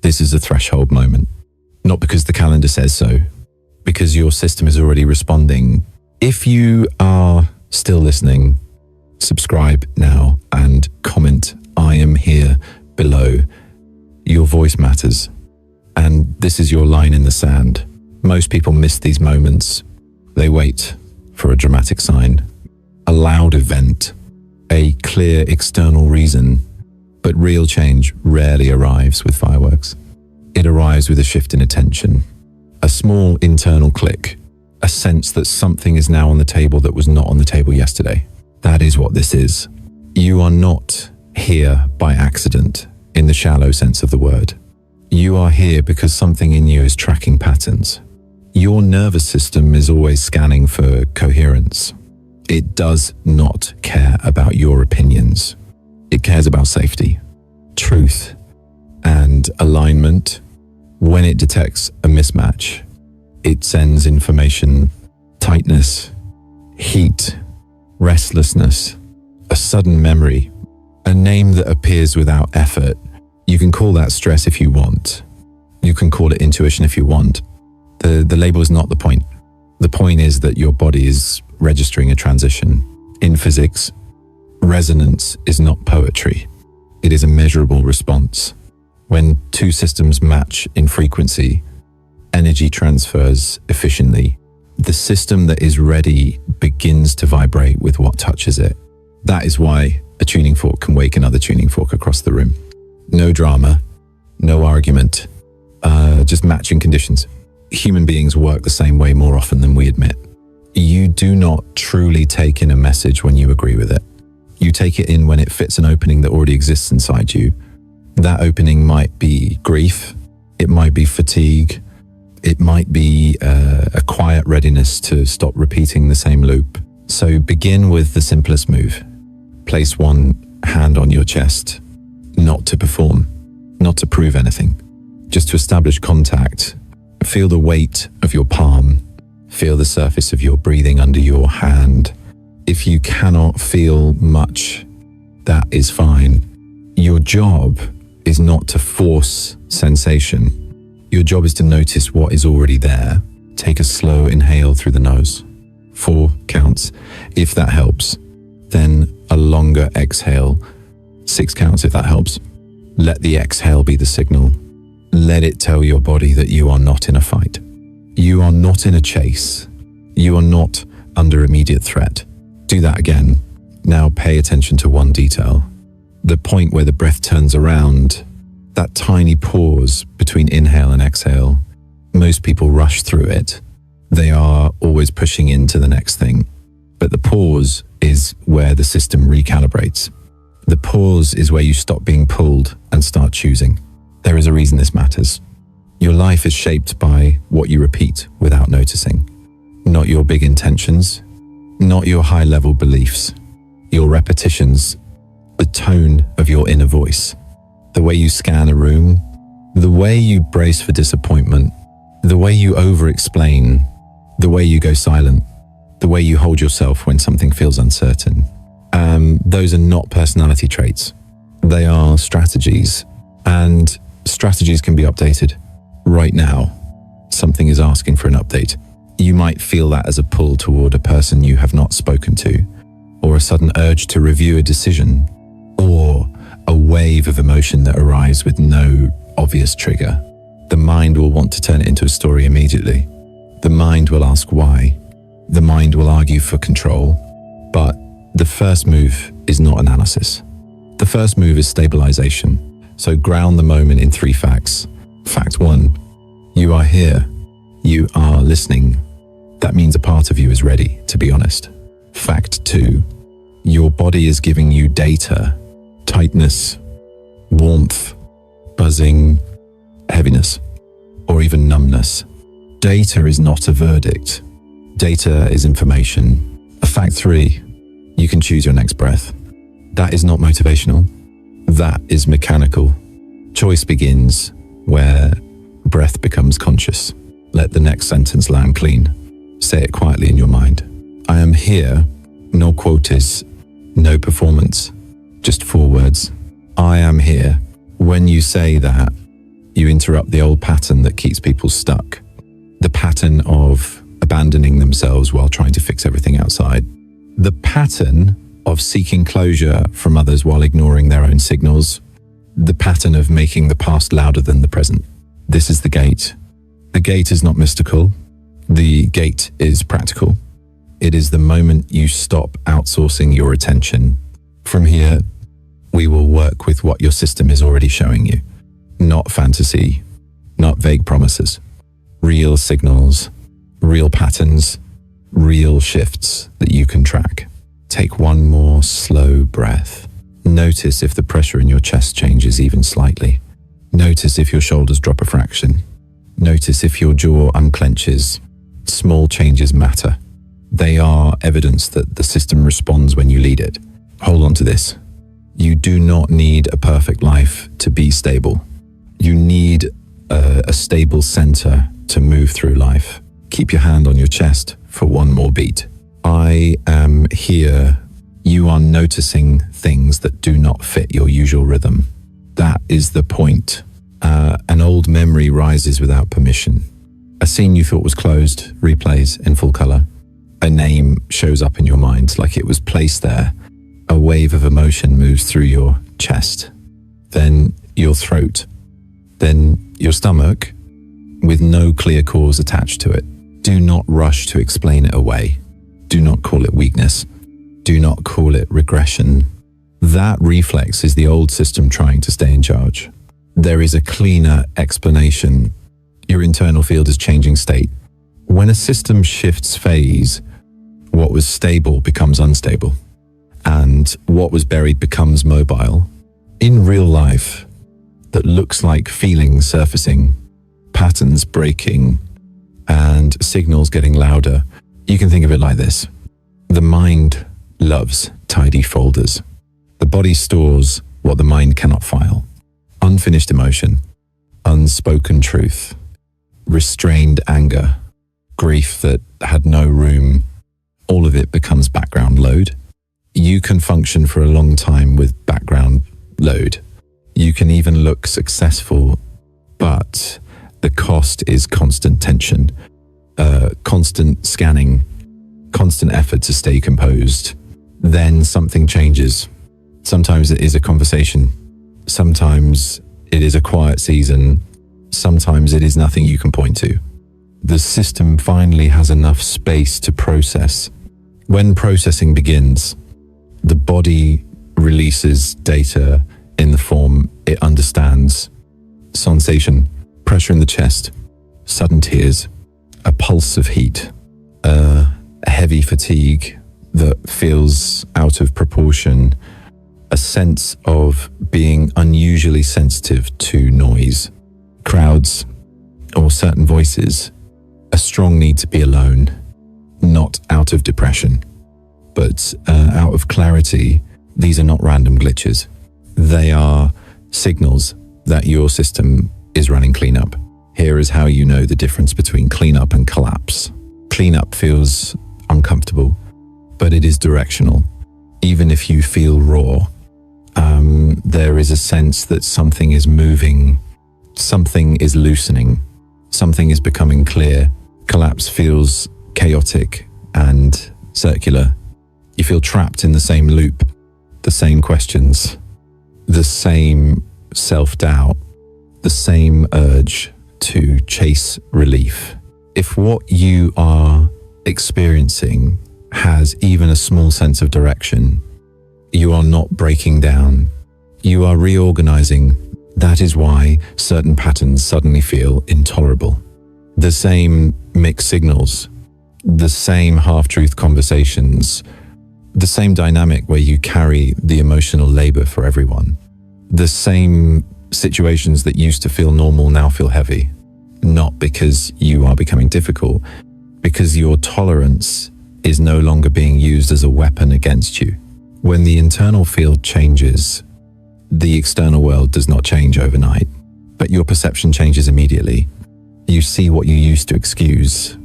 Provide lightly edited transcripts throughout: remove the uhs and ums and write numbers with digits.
This is a threshold moment. Not because the calendar says so, because your system is already responding. If you are still listening, subscribe now and comment "I am here" below. Your voice matters. And this is your line in the sand. Most people miss these moments. They wait for a dramatic sign, a loud event, a clear external reason. But real change rarely arrives with fireworks. It arrives with a shift in attention, a small internal click, a sense that something is now on the table that was not on the table yesterday. That is what this is. You are not here by accident in the shallow sense of the word. You are here because something in you is tracking patterns. Your nervous system is always scanning for coherence. It does not care about your opinions. It cares about safety, truth, and alignment. When it detects a mismatch, it sends information, tightness, heat, restlessness, a sudden memory, a name that appears without effort. You can call that stress if you want. You can call it intuition if you want. The label is not the point. The point is that your body is registering a transition. In physics, resonance is not poetry. It is a measurable response. When two systems match in frequency, energy transfers efficiently. The system that is ready begins to vibrate with what touches it. That is why a tuning fork can wake another tuning fork across the room. No drama, no argument, just matching conditions. Human beings work the same way more often than we admit. You do not truly take in a message when you agree with it. You take it in when it fits an opening that already exists inside you. That opening might be grief, it might be fatigue, it might be a quiet readiness to stop repeating the same loop. So begin with the simplest move. Place one hand on your chest, not to perform, not to prove anything, just to establish contact. Feel the weight of your palm, feel the surface of your breathing under your hand. If you cannot feel much, that is fine. Your job is not to force sensation. Your job is to notice what is already there. Take a slow inhale through the nose. 4 counts. If that helps, then a longer exhale. 6 counts if that helps. Let the exhale be the signal. Let it tell your body that you are not in a fight. You are not in a chase. You are not under immediate threat. Do that again. Now pay attention to one detail. The point where the breath turns around, that tiny pause between inhale and exhale. Most people rush through it. They are always pushing into the next thing. But the pause is where the system recalibrates. The pause is where you stop being pulled and start choosing. There is a reason this matters. Your life is shaped by what you repeat without noticing. Not your big intentions, not your high-level beliefs. Your repetitions, the tone of your inner voice, the way you scan a room, the way you brace for disappointment, the way you over-explain, the way you go silent, the way you hold yourself when something feels uncertain. Those are not personality traits. They are strategies, and strategies can be updated. Right now, something is asking for an update. You might feel that as a pull toward a person you have not spoken to, or a sudden urge to review a decision, or a wave of emotion that arrives with no obvious trigger. The mind will want to turn it into a story immediately. The mind will ask why. The mind will argue for control. But the first move is not analysis. The first move is stabilization. So ground the moment in 3 facts. Fact 1, you are here. You are listening. That means a part of you is ready, to be honest. Fact 2, your body is giving you data, tightness, warmth, buzzing, heaviness, or even numbness. Data is not a verdict. Data is information. Fact 3, you can choose your next breath. That is not motivational. That is mechanical. Choice begins where breath becomes conscious. Let the next sentence land clean. Say it quietly in your mind. I am here, no quotas, no performance, just 4 words. I am here. When you say that, You interrupt the old pattern that keeps people stuck. The pattern of abandoning themselves while trying to fix everything outside. The pattern of seeking closure from others while ignoring their own signals. The pattern of making the past louder than the present. This is the gate. The gate is not mystical. The gate is practical. It is the moment you stop outsourcing your attention. From here, we will work with what your system is already showing you. Not fantasy, not vague promises. Real signals, real patterns, real shifts that you can track. Take one more slow breath. Notice if the pressure in your chest changes even slightly. Notice if your shoulders drop a fraction. Notice if your jaw unclenches. Small changes matter. They are evidence that the system responds when you lead it. Hold on to this. You do not need a perfect life to be stable. You need a stable center to move through life. Keep your hand on your chest for one more beat. I am here. You are noticing things that do not fit your usual rhythm. That is the point. An old memory rises without permission. A scene you thought was closed replays in full color. A name shows up in your mind like it was placed there. A wave of emotion moves through your chest, then your throat, then your stomach, with no clear cause attached to it. Do not rush to explain it away. Do not call it weakness. Do not call it regression. That reflex is the old system trying to stay in charge. There is a cleaner explanation. Your internal field is changing state. When a system shifts phase, what was stable becomes unstable, and what was buried becomes mobile. In real life, that looks like feelings surfacing, patterns breaking, and signals getting louder. You can think of it like this. The mind loves tidy folders. The body stores what the mind cannot file. Unfinished emotion, unspoken truth, restrained anger, grief that had no room. All of it becomes background load. You can function for a long time with background load. You can even look successful, but the cost is constant tension, constant scanning, constant effort to stay composed. Then something changes. Sometimes it is a conversation. Sometimes it is a quiet season. Sometimes it is nothing you can point to. The system finally has enough space to process. When processing begins, the body releases data in the form it understands. Sensation, pressure in the chest, sudden tears, a pulse of heat, a heavy fatigue that feels out of proportion, a sense of being unusually sensitive to noise, crowds, or certain voices, a strong need to be alone, not out of depression, but out of clarity. These are not random glitches. They are signals that your system is running cleanup. Here is how you know the difference between cleanup and collapse. Cleanup feels uncomfortable, but it is directional. Even if you feel raw, there is a sense that something is moving, something is loosening, something is becoming clear. Collapse feels chaotic and circular. You feel trapped in the same loop, the same questions, the same self-doubt, the same urge to chase relief. If what you are experiencing has even a small sense of direction, you are not breaking down. You are reorganizing. That is why certain patterns suddenly feel intolerable. The same mixed signals, the same half-truth conversations, the same dynamic where you carry the emotional labor for everyone. The same situations that used to feel normal now feel heavy. Not because you are becoming difficult, because your tolerance is no longer being used as a weapon against you. When the internal field changes, the external world does not change overnight, but your perception changes immediately. You see what you used to excuse.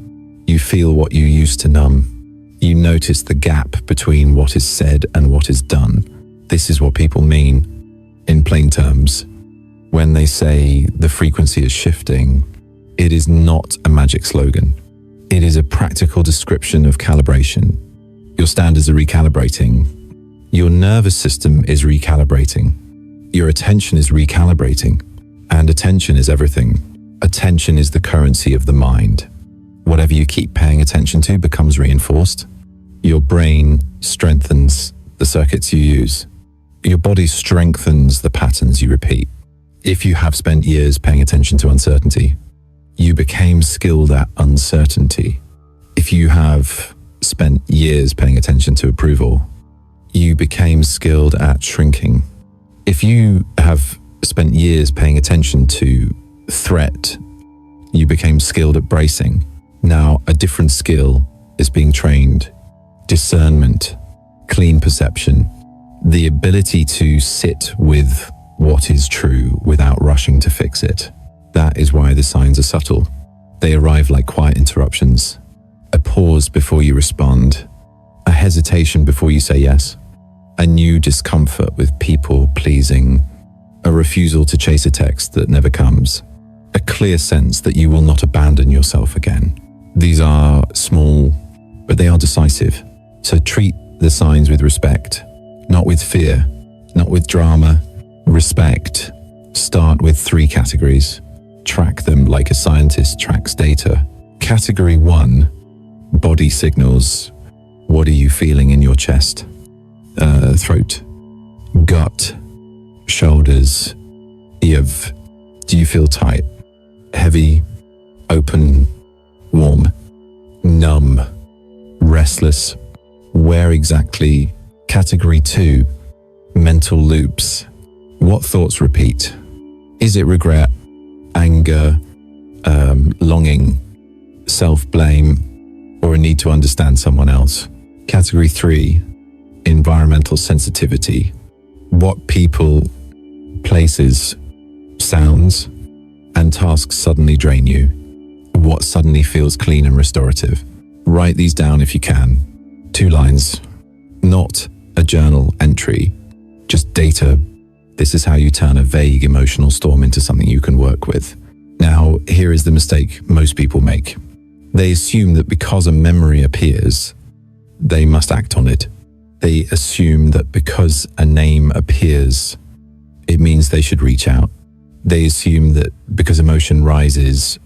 You feel what you used to numb. You notice the gap between what is said and what is done. This is what people mean. In plain terms, When they say the frequency is shifting, it is not a magic slogan. It is a practical description of calibration. Your standards are recalibrating. Your nervous system is recalibrating. Your attention is recalibrating. And attention is everything. Attention is the currency of the mind. Whatever you keep paying attention to becomes reinforced. Your brain strengthens the circuits you use. Your body strengthens the patterns you repeat. If you have spent years paying attention to uncertainty, you became skilled at uncertainty. If you have spent years paying attention to approval, you became skilled at shrinking. If you have spent years paying attention to threat, you became skilled at bracing. Now, a different skill is being trained. Discernment, clean perception, the ability to sit with what is true without rushing to fix it. That is why the signs are subtle. They arrive like quiet interruptions. A pause before you respond. A hesitation before you say yes. A new discomfort with people pleasing. A refusal to chase a text that never comes. A clear sense that you will not abandon yourself again. These are small, but they are decisive. So treat the signs with respect, not with fear, not with drama. Respect. Start with 3 categories. Track them like a scientist tracks data. Category 1, body signals. What are you feeling in your chest, throat, gut, shoulders, ear? Do you feel tight, heavy, open, warm, numb, restless? Where exactly? Category 2, mental loops. What thoughts repeat? Is it regret, anger, longing, self-blame, or a need to understand someone else? Category 3, environmental sensitivity. What people, places, sounds, and tasks suddenly drain you? What suddenly feels clean and restorative? Write these down if you can. 2 lines, not a journal entry, just data. This is how you turn a vague emotional storm into something you can work with. Now, here is the mistake most people make. They assume that because a memory appears, they must act on it. They assume that because a name appears, it means they should reach out. They assume that because emotion rises,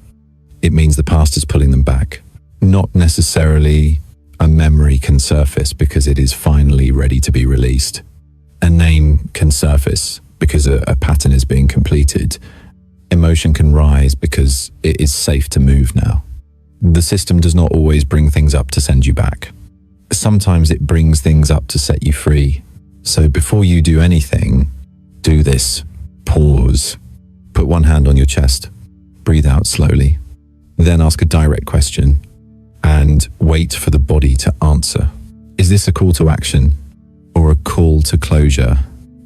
it means the past is pulling them back. Not necessarily. A memory can surface because it is finally ready to be released. A name can surface because a pattern is being completed. Emotion can rise because it is safe to move now. The system does not always bring things up to send you back. Sometimes it brings things up to set you free. So before you do anything, do this. Pause. Put one hand on your chest. Breathe out slowly. Then ask a direct question and wait for the body to answer. Is this a call to action or a call to closure?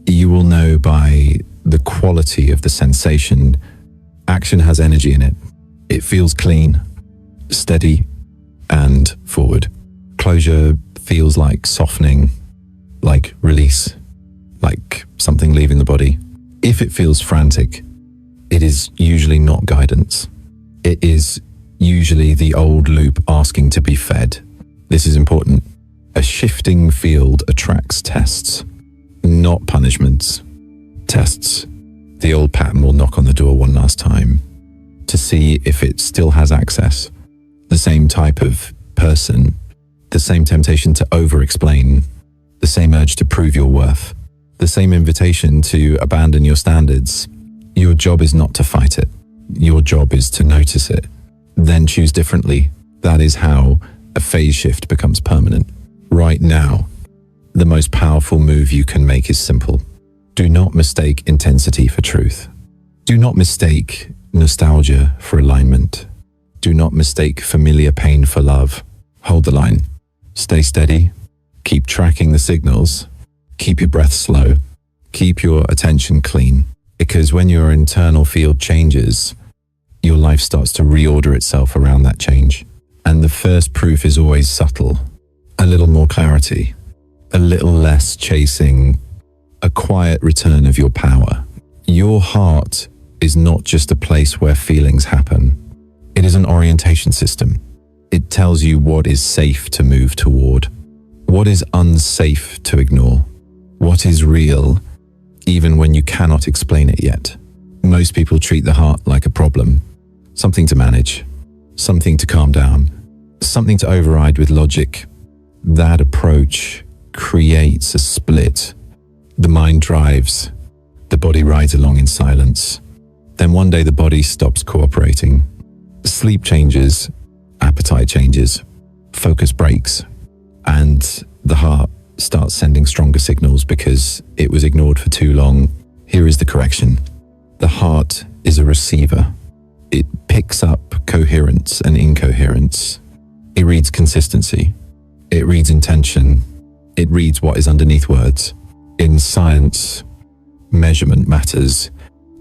You will know by the quality of the sensation. Action has energy in it. It feels clean, steady, and forward. Closure feels like softening, like release, like something leaving the body. If it feels frantic, it is usually not guidance. It is usually the old loop asking to be fed. This is important. A shifting field attracts tests, not punishments. Tests. The old pattern will knock on the door one last time to see if it still has access. The same type of person, the same temptation to over-explain, the same urge to prove your worth, the same invitation to abandon your standards. Your job is not to fight it. Your job is to notice it. Then choose differently. That is how a phase shift becomes permanent. Right now, the most powerful move you can make is simple. Do not mistake intensity for truth. Do not mistake nostalgia for alignment. Do not mistake familiar pain for love. Hold the line. Stay steady. Keep tracking the signals. Keep your breath slow. Keep your attention clean. Because when your internal field changes, your life starts to reorder itself around that change. And the first proof is always subtle. A little more clarity, a little less chasing, a quiet return of your power. Your heart is not just a place where feelings happen. It is an orientation system. It tells you what is safe to move toward, what is unsafe to ignore, what is real, even when you cannot explain it yet. Most people treat the heart like a problem, something to manage, something to calm down, something to override with logic. That approach creates a split. The mind drives, the body rides along in silence. Then one day the body stops cooperating. Sleep changes, appetite changes, focus breaks, and the heart starts sending stronger signals because it was ignored for too long. Here is the correction. The heart is a receiver. It picks up coherence and incoherence. It reads consistency. It reads intention. It reads what is underneath words. In science, measurement matters.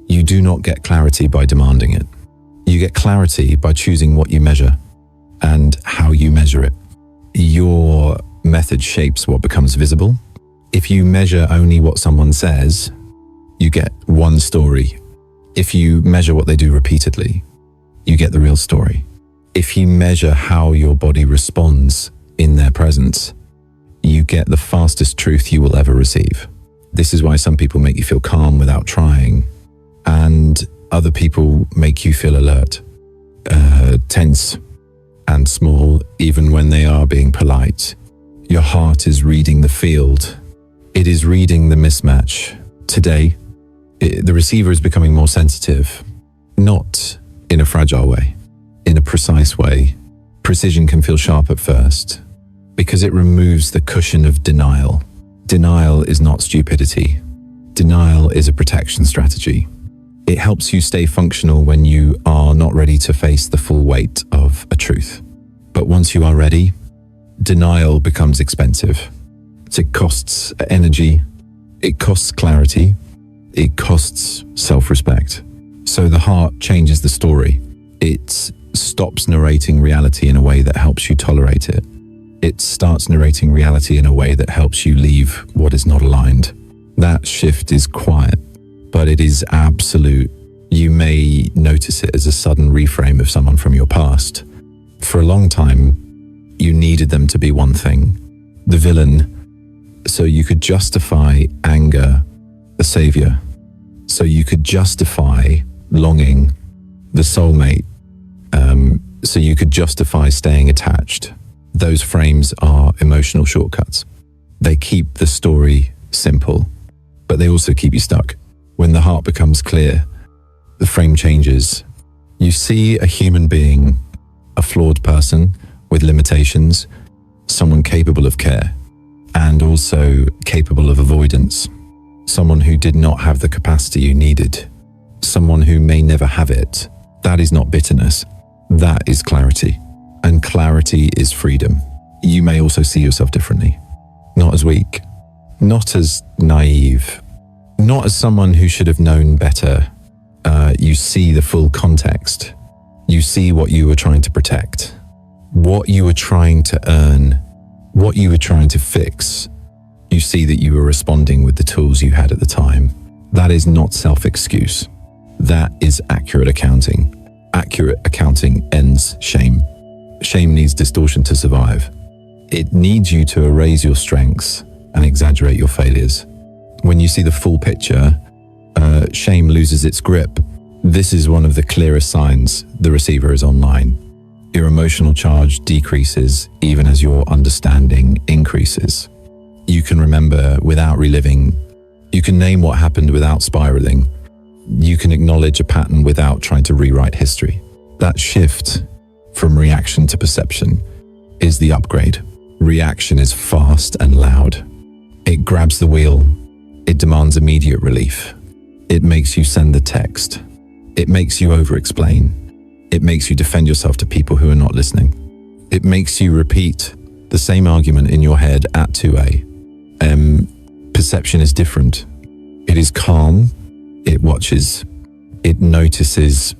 You do not get clarity by demanding it. You get clarity by choosing what you measure and how you measure it. Your method shapes what becomes visible. If you measure only what someone says, you get one story. If you measure what they do repeatedly, you get the real story. If you measure how your body responds in their presence, you get the fastest truth you will ever receive. This is why some people make you feel calm without trying, and other people make you feel alert, tense, and small, even when they are being polite. Your heart is reading the field. It is reading the mismatch. Today, the receiver is becoming more sensitive, not in a fragile way, in a precise way. Precision can feel sharp at first because it removes the cushion of denial. Denial is not stupidity. Denial is a protection strategy. It helps you stay functional when you are not ready to face the full weight of a truth. But once you are ready, denial becomes expensive. It costs energy, it costs clarity, it costs self-respect. So the heart changes the story. It stops narrating reality in a way that helps you tolerate it. It starts narrating reality in a way that helps you leave what is not aligned. That shift is quiet, but it is absolute. You may notice it as a sudden reframe of someone from your past. For a long time, you needed them to be one thing, the villain, so you could justify anger, the savior, so you could justify longing, the soulmate, so you could justify staying attached. Those frames are emotional shortcuts. They keep the story simple, but they also keep you stuck. When the heart becomes clear, the frame changes. You see a human being, a flawed person with limitations, someone capable of care and also capable of avoidance, someone who did not have the capacity you needed, someone who may never have it. That is not bitterness. That is clarity. And clarity is freedom. You may also see yourself differently. Not as weak, not as naive, not as someone who should have known better. You see the full context. You see what you were trying to protect, what you were trying to earn, what you were trying to fix. You see that you were responding with the tools you had at the time. That is not self-excuse. That is accurate accounting. Accurate accounting ends shame. Shame needs distortion to survive. It needs you to erase your strengths and exaggerate your failures. When you see the full picture, shame loses its grip. This is one of the clearest signs the receiver is online. Your emotional charge decreases even as your understanding increases. You can remember without reliving. You can name what happened without spiraling. You can acknowledge a pattern without trying to rewrite history. That shift from reaction to perception is the upgrade. Reaction is fast and loud. It grabs the wheel. It demands immediate relief. It makes you send the text. It makes you over-explain. It makes you defend yourself to people who are not listening. It makes you repeat the same argument in your head at 2 a.m. Perception is different. It is calm. It watches. It notices.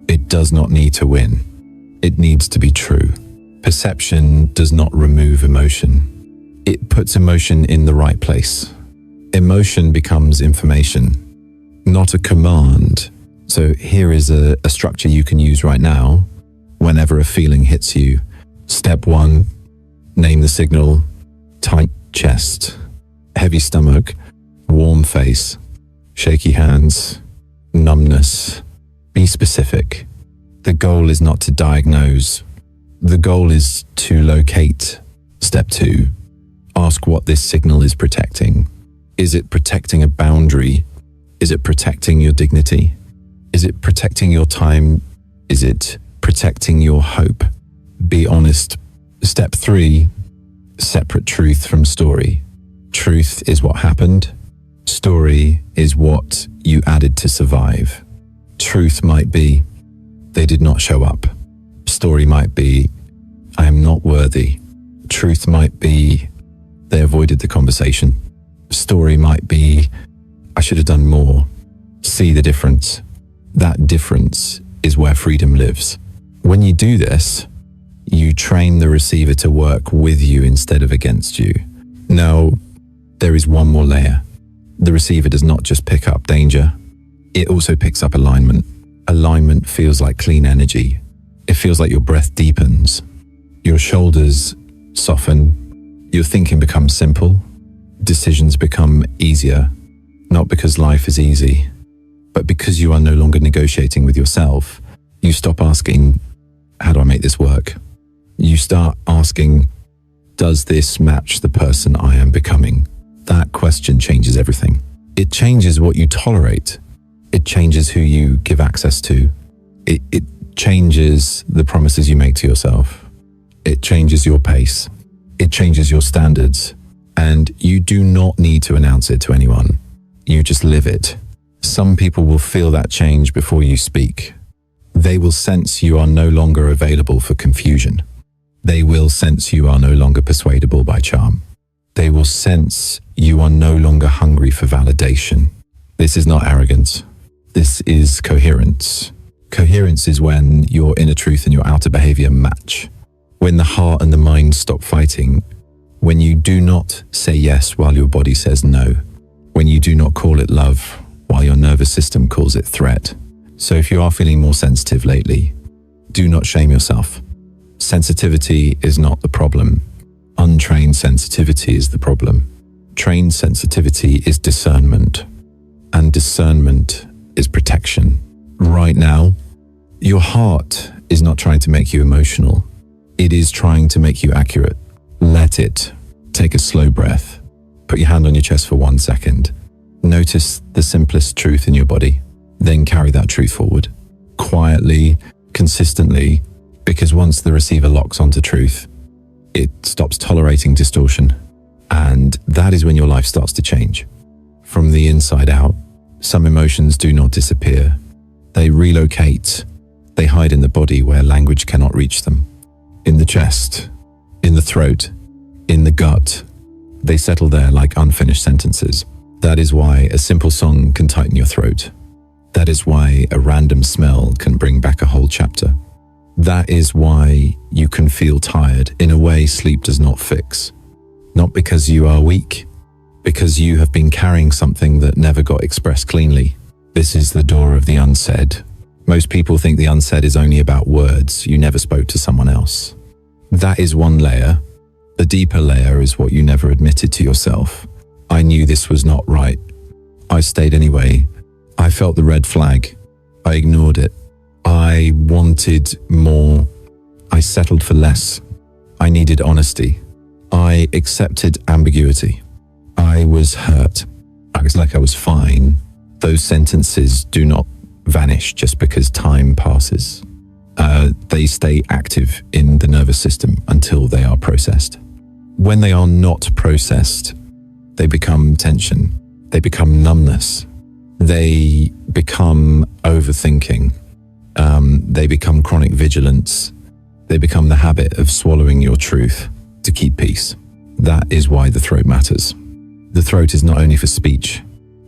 It does not need to win. It needs to be true. Perception does not remove emotion. It puts emotion in the right place. Emotion becomes information. not a command. So here is a structure you can use right now whenever a feeling hits you. Step 1, name the signal: tight chest, heavy stomach, warm face, shaky hands, numbness. Be specific. The goal is not to diagnose. The goal is to locate. Step 2, ask what this signal is protecting. Is it protecting a boundary? Is it protecting your dignity? Is it protecting your time? Is it protecting your hope? Be honest. Step 3, separate truth from story. Truth is what happened. Story is what you added to survive. Truth might be, they did not show up. Story might be, I am not worthy. Truth might be, they avoided the conversation. Story might be, I should have done more. See the difference. That difference is where freedom lives. When you do this, you train the receiver to work with you instead of against you. Now, there is one more layer. The receiver does not just pick up danger, it also picks up alignment. Alignment feels like clean energy. It feels like your breath deepens, your shoulders soften, your thinking becomes simple, decisions become easier, not because life is easy, but because you are no longer negotiating with yourself. You stop asking, how do I make this work? You start asking, does this match the person I am becoming? That question changes everything. It changes what you tolerate. It changes who you give access to. It changes the promises you make to yourself. It changes your pace. It changes your standards. And you do not need to announce it to anyone. You just live it. Some people will feel that change before you speak. They will sense you are no longer available for confusion. They will sense you are no longer persuadable by charm. They will sense you are no longer hungry for validation. This is not arrogance. This is coherence. Coherence is when your inner truth and your outer behavior match. When the heart and the mind stop fighting. When you do not say yes while your body says no. When you do not call it love while your nervous system calls it threat. So if you are feeling more sensitive lately, do not shame yourself. Sensitivity is not the problem. Untrained sensitivity is the problem. Trained sensitivity is discernment. And discernment is protection. Right now, your heart is not trying to make you emotional. It is trying to make you accurate. Let it. Take a slow breath. Put your hand on your chest for 1 second. Notice the simplest truth in your body. Then carry that truth forward. Quietly, consistently, because once the receiver locks onto truth, it stops tolerating distortion. And that is when your life starts to change. From the inside out, some emotions do not disappear. They relocate. They hide in the body where language cannot reach them. In the chest, in the throat, in the gut. They settle there like unfinished sentences. That is why a simple song can tighten your throat. That is why a random smell can bring back a whole chapter. That is why you can feel tired in a way sleep does not fix. Not because you are weak, because you have been carrying something that never got expressed cleanly. This is the door of the unsaid. Most people think the unsaid is only about words you never spoke to someone else. That is one layer. The deeper layer is what you never admitted to yourself. I knew this was not right. I stayed anyway. I felt the red flag. I ignored it. I wanted more. I settled for less. I needed honesty. I accepted ambiguity. I was hurt. I was like I was fine. Those sentences do not vanish just because time passes. They stay active in the nervous system until they are processed. When they are not processed, they become tension. They become numbness. They become overthinking. They become chronic vigilance. They become the habit of swallowing your truth to keep peace. That is why the throat matters. The throat is not only for speech.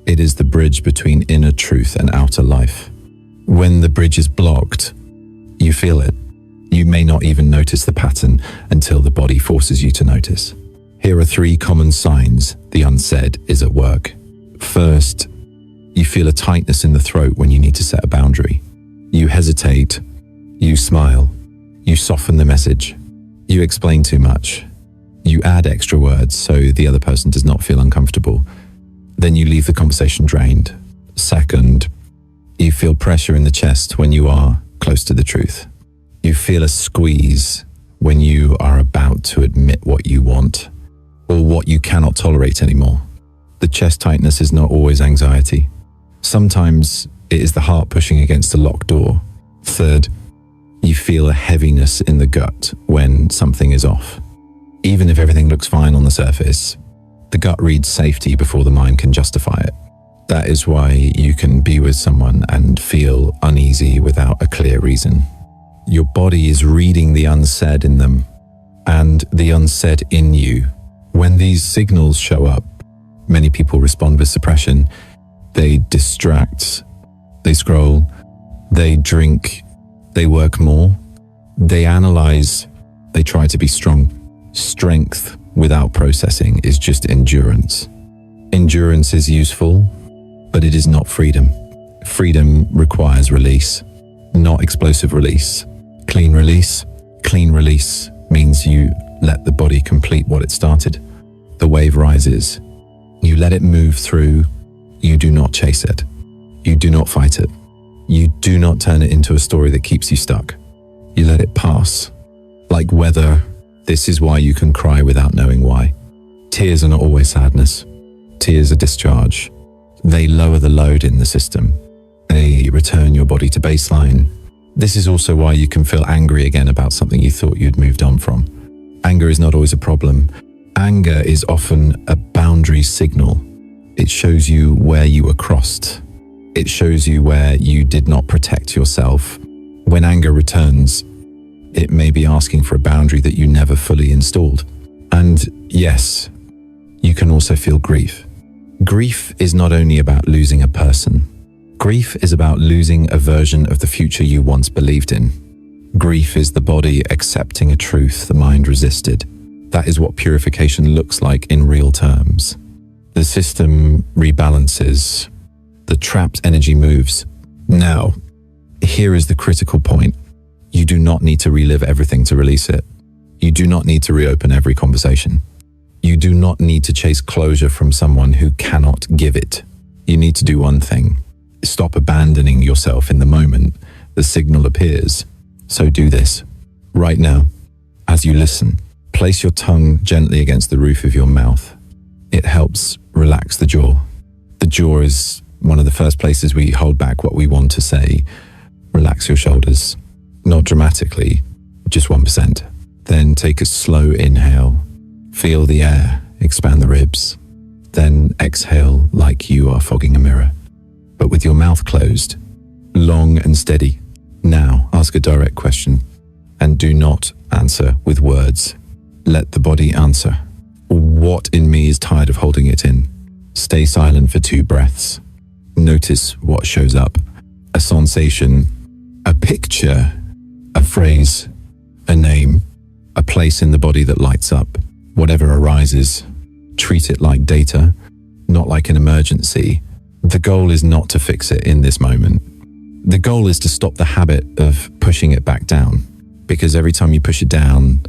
It is the bridge between inner truth and outer life. When the bridge is blocked, you feel it. You may not even notice the pattern until the body forces you to notice. Here are 3 common signs the unsaid is at work. First, You feel a tightness in the throat when you need to set a boundary. You hesitate. You smile. You soften the message. You explain too much. You add extra words so the other person does not feel uncomfortable. Then you leave the conversation drained. Second, you feel pressure in the chest when you are close to the truth. You feel a squeeze when you are about to admit what you want or what you cannot tolerate anymore. The chest tightness is not always anxiety. Sometimes it is the heart pushing against a locked door. Third, you feel a heaviness in the gut when something is off. Even if everything looks fine on the surface, the gut reads safety before the mind can justify it. That is why you can be with someone and feel uneasy without a clear reason. Your body is reading the unsaid in them and the unsaid in you. When these signals show up, many people respond with suppression. They distract, they scroll, they drink, they work more, they analyze, they try to be strong. Strength without processing is just endurance. Endurance is useful, but it is not freedom. Freedom requires release, not explosive release. Clean release. Clean release means you let the body complete what it started. The wave rises. You let it move through. You do not chase it. You do not fight it. You do not turn it into a story that keeps you stuck. You let it pass. Like weather, this is why you can cry without knowing why. Tears are not always sadness. Tears are discharge. They lower the load in the system. They return your body to baseline. This is also why you can feel angry again about something you thought you'd moved on from. Anger is not always a problem. Anger is often a boundary signal. It shows you where you were crossed. It shows you where you did not protect yourself. When anger returns, it may be asking for a boundary that you never fully installed. And yes, you can also feel grief. Grief is not only about losing a person. Grief is about losing a version of the future you once believed in. Grief is the body accepting a truth the mind resisted. That is what purification looks like in real terms. The system rebalances. The trapped energy moves. Now, here is the critical point. You do not need to relive everything to release it. You do not need to reopen every conversation. You do not need to chase closure from someone who cannot give it. You need to do one thing. Stop abandoning yourself in the moment the signal appears. So do this. Right now, as you listen, place your tongue gently against the roof of your mouth. It helps relax the jaw. The jaw is one of the first places we hold back what we want to say. Relax your shoulders. Not dramatically, just 1%. Then take a slow inhale. Feel the air expand the ribs. Then exhale like you are fogging a mirror, but with your mouth closed, long and steady. Now ask a direct question and do not answer with words. Let the body answer. What in me is tired of holding it in? Stay silent for 2 breaths. Notice what shows up. A sensation, a picture, a phrase, a name, a place in the body that lights up. Whatever arises, treat it like data, not like an emergency. The goal is not to fix it in this moment. The goal is to stop the habit of pushing it back down, because every time you push it down,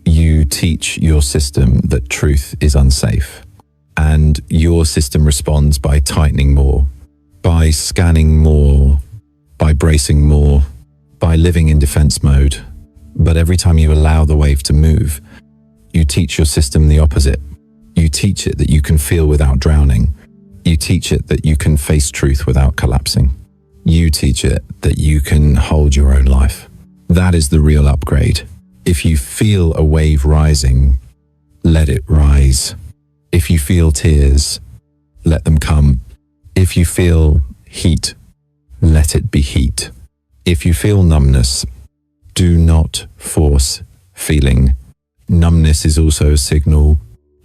you teach your system that truth is unsafe. And your system responds by tightening more, by scanning more, by bracing more, by living in defense mode. But every time you allow the wave to move, you teach your system the opposite. You teach it that you can feel without drowning. You teach it that you can face truth without collapsing. You teach it that you can hold your own life. That is the real upgrade. If you feel a wave rising, let it rise. If you feel tears, let them come. If you feel heat, let it be heat. If you feel numbness, do not force feeling. Numbness is also a signal.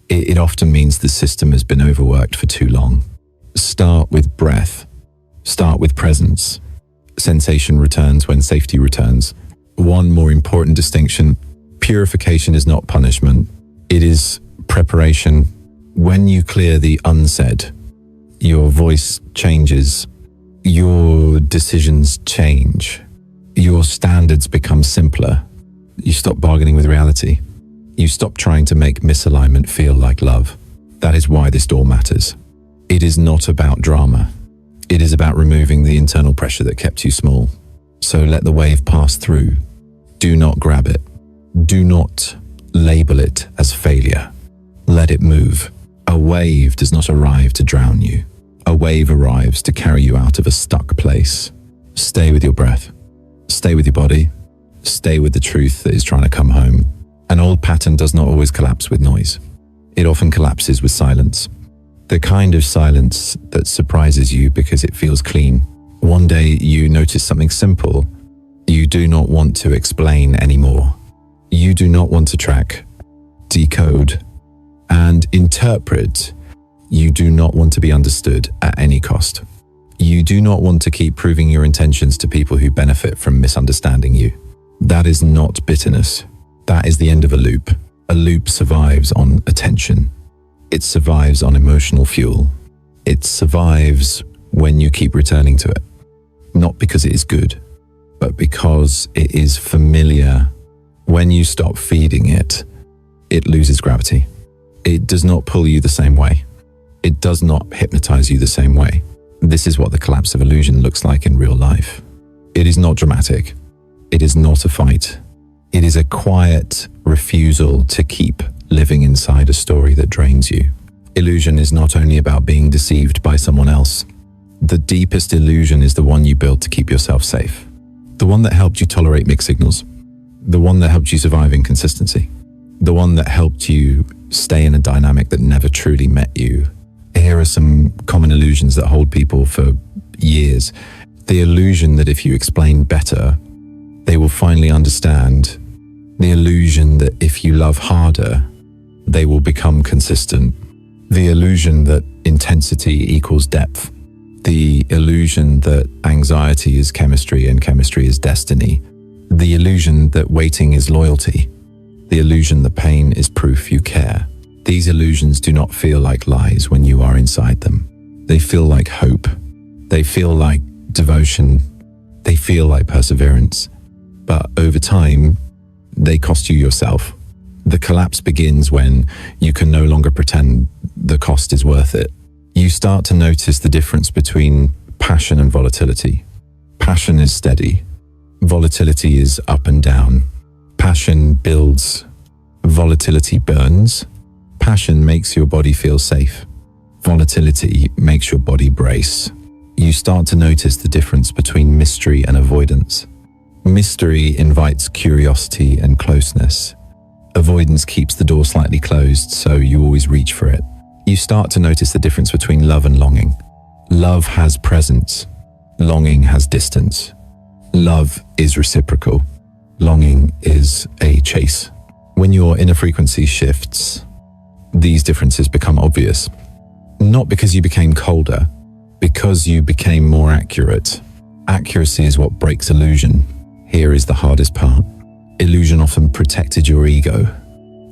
It often means the system has been overworked for too long. Start with breath. Start with presence. Sensation returns when safety returns. One more important distinction: purification is not punishment. It is preparation. When you clear the unsaid, your voice changes, your decisions change, your standards become simpler. You stop bargaining with reality. You stop trying to make misalignment feel like love. That is why this door matters. It is not about drama. It is about removing the internal pressure that kept you small. So let the wave pass through. Do not grab it. Do not label it as failure. Let it move. A wave does not arrive to drown you. A wave arrives to carry you out of a stuck place. Stay with your breath. Stay with your body. Stay with the truth that is trying to come home. An old pattern does not always collapse with noise. It often collapses with silence. The kind of silence that surprises you because it feels clean. One day you notice something simple. You do not want to explain anymore. You do not want to track, decode, and interpret. You do not want to be understood at any cost. You do not want to keep proving your intentions to people who benefit from misunderstanding you. That is not bitterness. That is the end of a loop. A loop survives on attention. It survives on emotional fuel. It survives when you keep returning to it. Not because it is good, but because it is familiar. When you stop feeding it, it loses gravity. It does not pull you the same way. It does not hypnotize you the same way. This is what the collapse of illusion looks like in real life. It is not dramatic. It is not a fight. It is a quiet refusal to keep living inside a story that drains you. Illusion is not only about being deceived by someone else. The deepest illusion is the one you built to keep yourself safe. The one that helped you tolerate mixed signals. The one that helped you survive inconsistency. The one that helped you stay in a dynamic that never truly met you. Here are some common illusions that hold people for years. The illusion that if you explain better, they will finally understand. The illusion that if you love harder, they will become consistent. The illusion that intensity equals depth. The illusion that anxiety is chemistry and chemistry is destiny. The illusion that waiting is loyalty. The illusion that pain is proof you care. These illusions do not feel like lies when you are inside them. They feel like hope. They feel like devotion. They feel like perseverance. But over time, they cost you yourself. The collapse begins when you can no longer pretend the cost is worth it. You start to notice the difference between passion and volatility. Passion is steady. Volatility is up and down. Passion builds. Volatility burns. Passion makes your body feel safe. Volatility makes your body brace. You start to notice the difference between mystery and avoidance. Mystery invites curiosity and closeness. Avoidance keeps the door slightly closed, so you always reach for it. You start to notice the difference between love and longing. Love has presence. Longing has distance. Love is reciprocal. Longing is a chase. When your inner frequency shifts, these differences become obvious. Not because you became colder, because you became more accurate. Accuracy is what breaks illusion. Here is the hardest part. Illusion often protected your ego.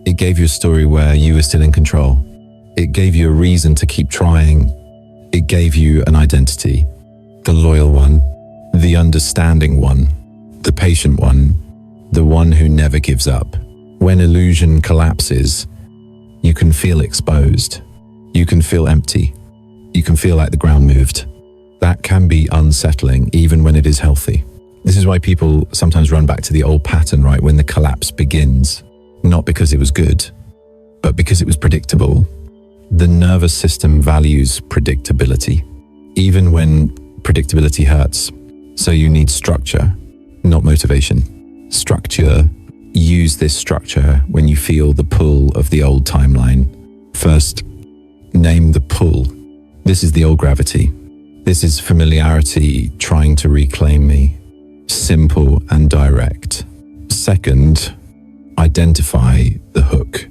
It gave you a story where you were still in control. It gave you a reason to keep trying. It gave you an identity. The loyal one, the understanding one, the patient one, the one who never gives up. When illusion collapses, you can feel exposed. You can feel empty. You can feel like the ground moved. That can be unsettling, even when it is healthy. This is why people sometimes run back to the old pattern, right, when the collapse begins. Not because it was good, but because it was predictable. The nervous system values predictability, even when predictability hurts. So you need structure, not motivation. Structure. Use this structure when you feel the pull of the old timeline. First, name the pull. This is the old gravity. This is familiarity trying to reclaim me. Simple and direct. Second, identify the hook.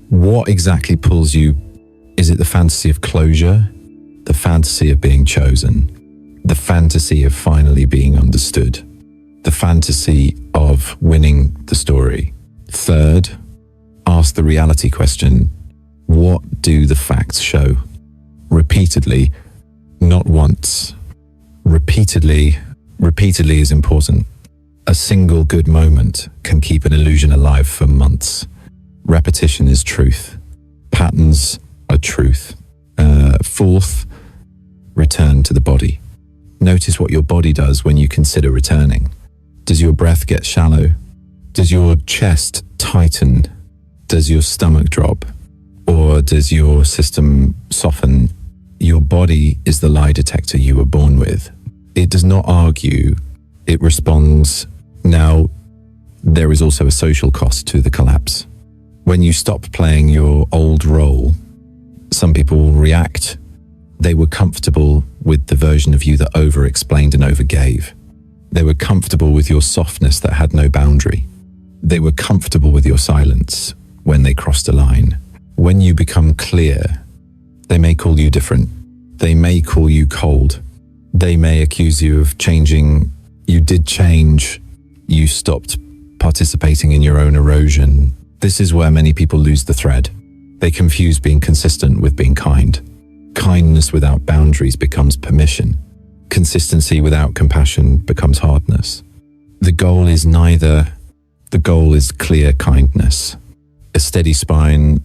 What exactly pulls you? Is it the fantasy of closure? The fantasy of being chosen? The fantasy of finally being understood? The fantasy of winning the story? Third, ask the reality question. What do the facts show? Repeatedly, Not once. Repeatedly is important. A single good moment can keep an illusion alive for months. Repetition is truth. Patterns are truth. Fourth, return to the body. Notice what your body does when you consider returning. Does your breath get shallow? Does your chest tighten? Does your stomach drop? Or does your system soften? Your body is the lie detector you were born with. It does not argue, it responds. Now, there is also a social cost to the collapse. When you stop playing your old role, some people will react. They were comfortable with the version of you that over-explained and overgave. They were comfortable with your softness that had no boundary. They were comfortable with your silence when they crossed a line. When you become clear, they may call you different. They may call you cold. They may accuse you of changing. You did change. You stopped participating in your own erosion. This is where many people lose the thread. They confuse being consistent with being kind. Kindness without boundaries becomes permission. Consistency without compassion becomes hardness. The goal is neither. The goal is clear kindness, a steady spine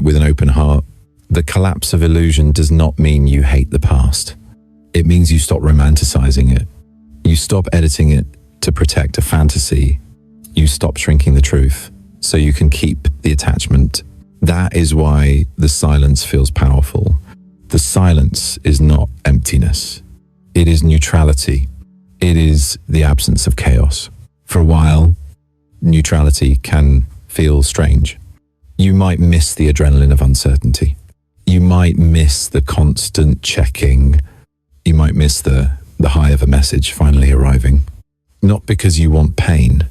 with an open heart. The collapse of illusion does not mean you hate the past. It means you stop romanticizing it. You stop editing it to protect a fantasy. You stop shrinking the truth so you can keep the attachment. That is why the silence feels powerful. The silence is not emptiness. It is neutrality. It is the absence of chaos. For a while, neutrality can feel strange. You might miss the adrenaline of uncertainty. You might miss the constant checking. You might miss the high of a message finally arriving. Not because you want pain,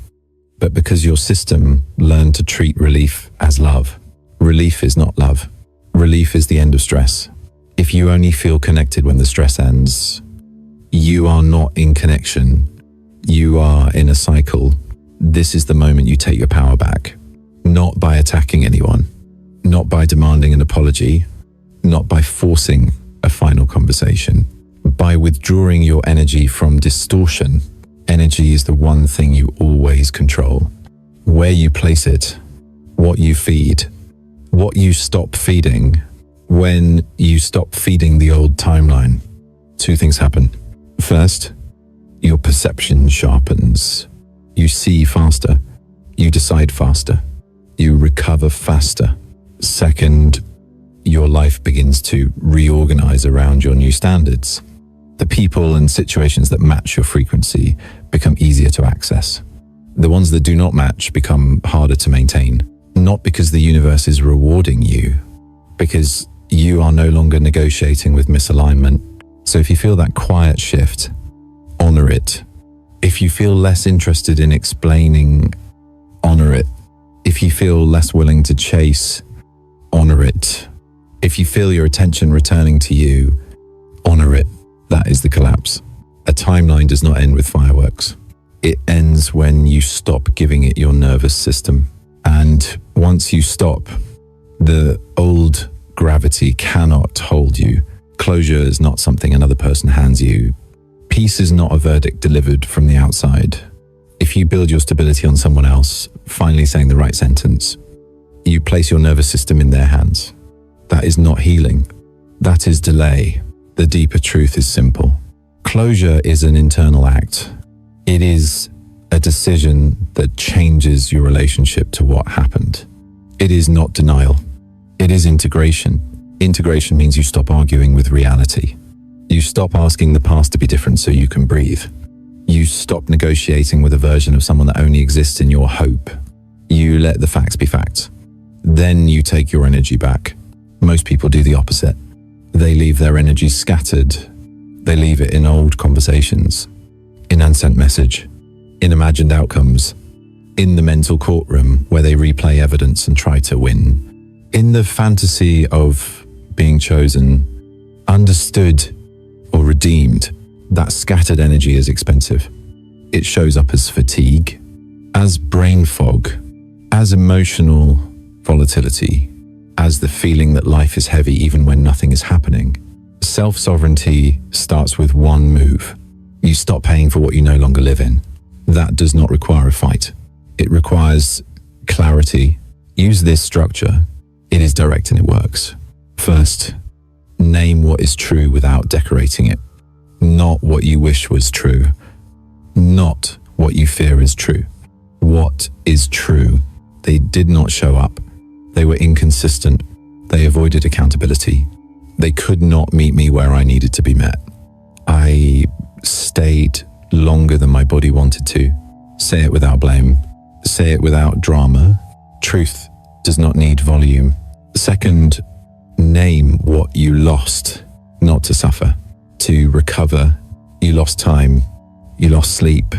but because your system learned to treat relief as love. Relief is not love. Relief is the end of stress. If you only feel connected when the stress ends, you are not in connection. You are in a cycle. This is the moment you take your power back. Not by attacking anyone, not by demanding an apology, not by forcing a final conversation, by withdrawing your energy from distortion. Energy is the one thing you always control. Where you place it, what you feed, what you stop feeding. When you stop feeding the old timeline, two things happen. First, your perception sharpens. You see faster. You decide faster. You recover faster. Second, your life begins to reorganize around your new standards. The people and situations that match your frequency become easier to access. The ones that do not match become harder to maintain. Not because the universe is rewarding you, because you are no longer negotiating with misalignment. So if you feel that quiet shift, honor it. If you feel less interested in explaining, honor it. If you feel less willing to chase, honor it. If you feel your attention returning to you, honor it. That is the collapse. A timeline does not end with fireworks. It ends when you stop giving it your nervous system. And once you stop, the old gravity cannot hold you. Closure is not something another person hands you. Peace is not a verdict delivered from the outside. If you build your stability on someone else, finally saying the right sentence, you place your nervous system in their hands. That is not healing. That is delay. The deeper truth is simple. Closure is an internal act. It is a decision that changes your relationship to what happened. It is not denial. It is integration. Integration means you stop arguing with reality. You stop asking the past to be different so you can breathe. You stop negotiating with a version of someone that only exists in your hope. You let the facts be facts. Then you take your energy back. Most people do the opposite. They leave their energy scattered. They leave it in old conversations, in unsent message, in imagined outcomes, in the mental courtroom where they replay evidence and try to win. In the fantasy of being chosen, understood, or redeemed, that scattered energy is expensive. It shows up as fatigue, as brain fog, as emotional volatility, as the feeling that life is heavy even when nothing is happening. Self-sovereignty starts with one move. You stop paying for what you no longer live in. That does not require a fight. It requires clarity. Use this structure. It is direct and it works. First, name what is true without decorating it. Not what you wish was true. Not what you fear is true. What is true? They did not show up. They were inconsistent. They avoided accountability. They could not meet me where I needed to be met. I stayed longer than my body wanted to. Say it without blame. Say it without drama. Truth does not need volume. Second, name what you lost, not to suffer. To recover, you lost time. You lost sleep.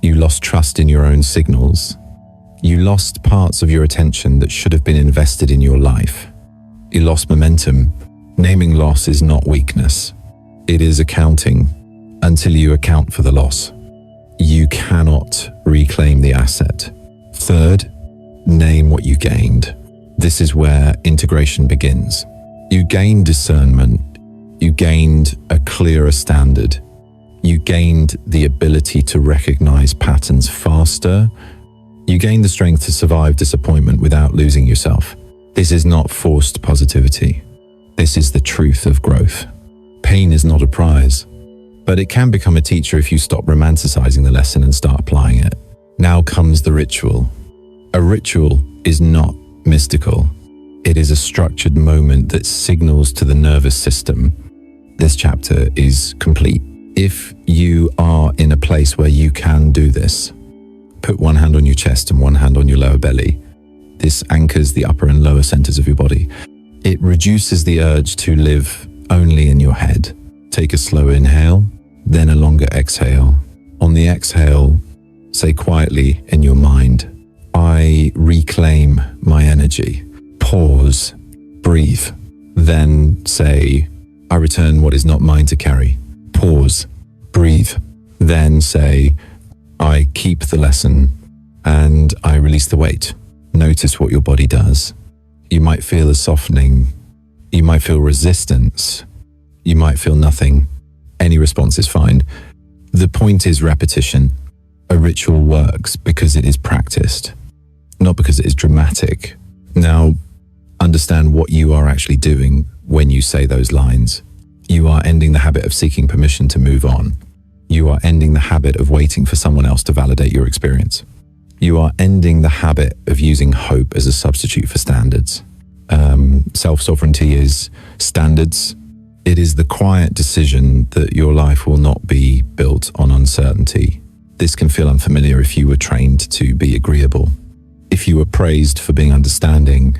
You lost trust in your own signals. You lost parts of your attention that should have been invested in your life. You lost momentum. Naming loss is not weakness. It is accounting until you account for the loss. You cannot reclaim the asset. Third, name what you gained. This is where integration begins. You gained discernment. You gained a clearer standard. You gained the ability to recognize patterns faster. You gained the strength to survive disappointment without losing yourself. This is not forced positivity. This is the truth of growth. Pain is not a prize, but it can become a teacher if you stop romanticizing the lesson and start applying it. Now comes the ritual. A ritual is not mystical. It is a structured moment that signals to the nervous system. This chapter is complete. If you are in a place where you can do this, put one hand on your chest and one hand on your lower belly. This anchors the upper and lower centers of your body. It reduces the urge to live only in your head. Take a slow inhale, then a longer exhale. On the exhale, say quietly in your mind, I reclaim my energy. Pause, breathe. Then say, I return what is not mine to carry. Pause, breathe. Then say, I keep the lesson and I release the weight. Notice what your body does. You might feel a softening. You might feel resistance. You might feel nothing. Any response is fine. The point is repetition. A ritual works because it is practiced, not because it is dramatic. Now, understand what you are actually doing when you say those lines. You are ending the habit of seeking permission to move on. You are ending the habit of waiting for someone else to validate your experience. You are ending the habit of using hope as a substitute for standards. Self-sovereignty is standards. It is the quiet decision that your life will not be built on uncertainty. This can feel unfamiliar if you were trained to be agreeable, if you were praised for being understanding,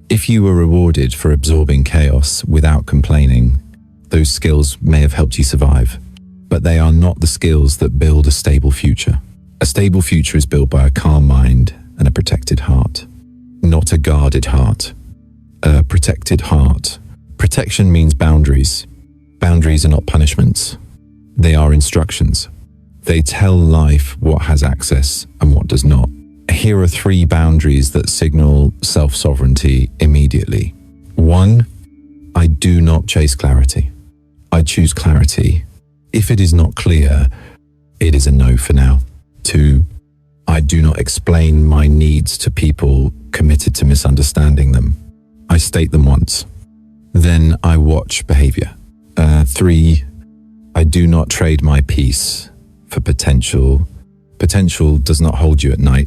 if you were rewarded for absorbing chaos without complaining. Those skills may have helped you survive, but they are not the skills that build a stable future. A stable future is built by a calm mind and a protected heart, not a guarded heart. A protected heart. Protection means boundaries. Boundaries are not punishments. They are instructions. They tell life what has access and what does not. Here are 3 boundaries that signal self-sovereignty immediately. 1, I do not chase clarity. I choose clarity. If it is not clear, it is a no for now. 2, I do not explain my needs to people committed to misunderstanding them. I state them once. Then I watch behavior. 3, I do not trade my peace for potential. Potential does not hold you at night.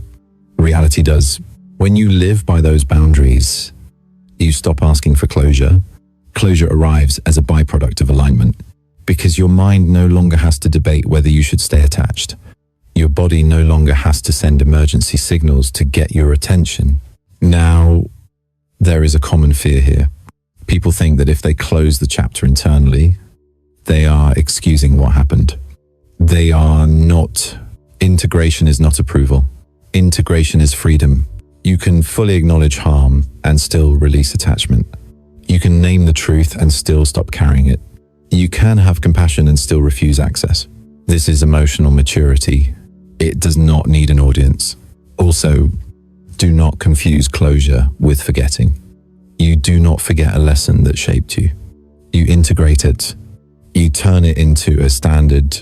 Reality does. When you live by those boundaries, you stop asking for closure. Closure arrives as a byproduct of alignment, because your mind no longer has to debate whether you should stay attached. Your body no longer has to send emergency signals to get your attention. Now, there is a common fear here. People think that if they close the chapter internally, they are excusing what happened. They are not. Integration is not approval. Integration is freedom. You can fully acknowledge harm and still release attachment. You can name the truth and still stop carrying it. You can have compassion and still refuse access. This is emotional maturity. It does not need an audience. Also, do not confuse closure with forgetting. You do not forget a lesson that shaped you. You integrate it. You turn it into a standard.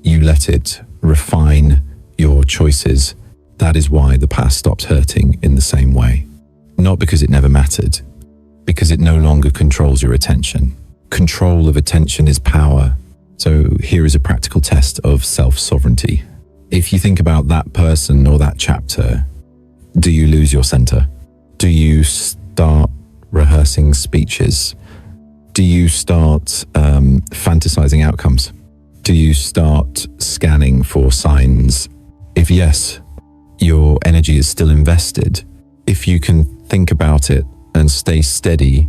You let it refine your choices. That is why the past stopped hurting in the same way. Not because it never mattered, because it no longer controls your attention. Control of attention is power. So here is a practical test of self-sovereignty. If you think about that person or that chapter, do you lose your center? Do you start rehearsing speeches? Do you start fantasizing outcomes? Do you start scanning for signs? If yes, your energy is still invested. If you can think about it and stay steady,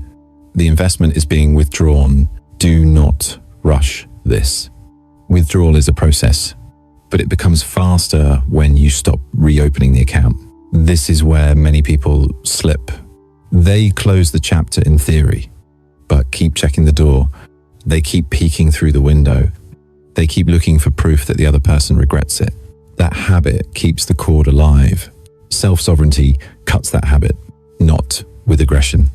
the investment is being withdrawn. Do not rush this. Withdrawal is a process, but it becomes faster when you stop reopening the account. This is where many people slip. They close the chapter in theory, but keep checking the door. They keep peeking through the window. They keep looking for proof that the other person regrets it. That habit keeps the cord alive. Self-sovereignty cuts that habit, not with aggression,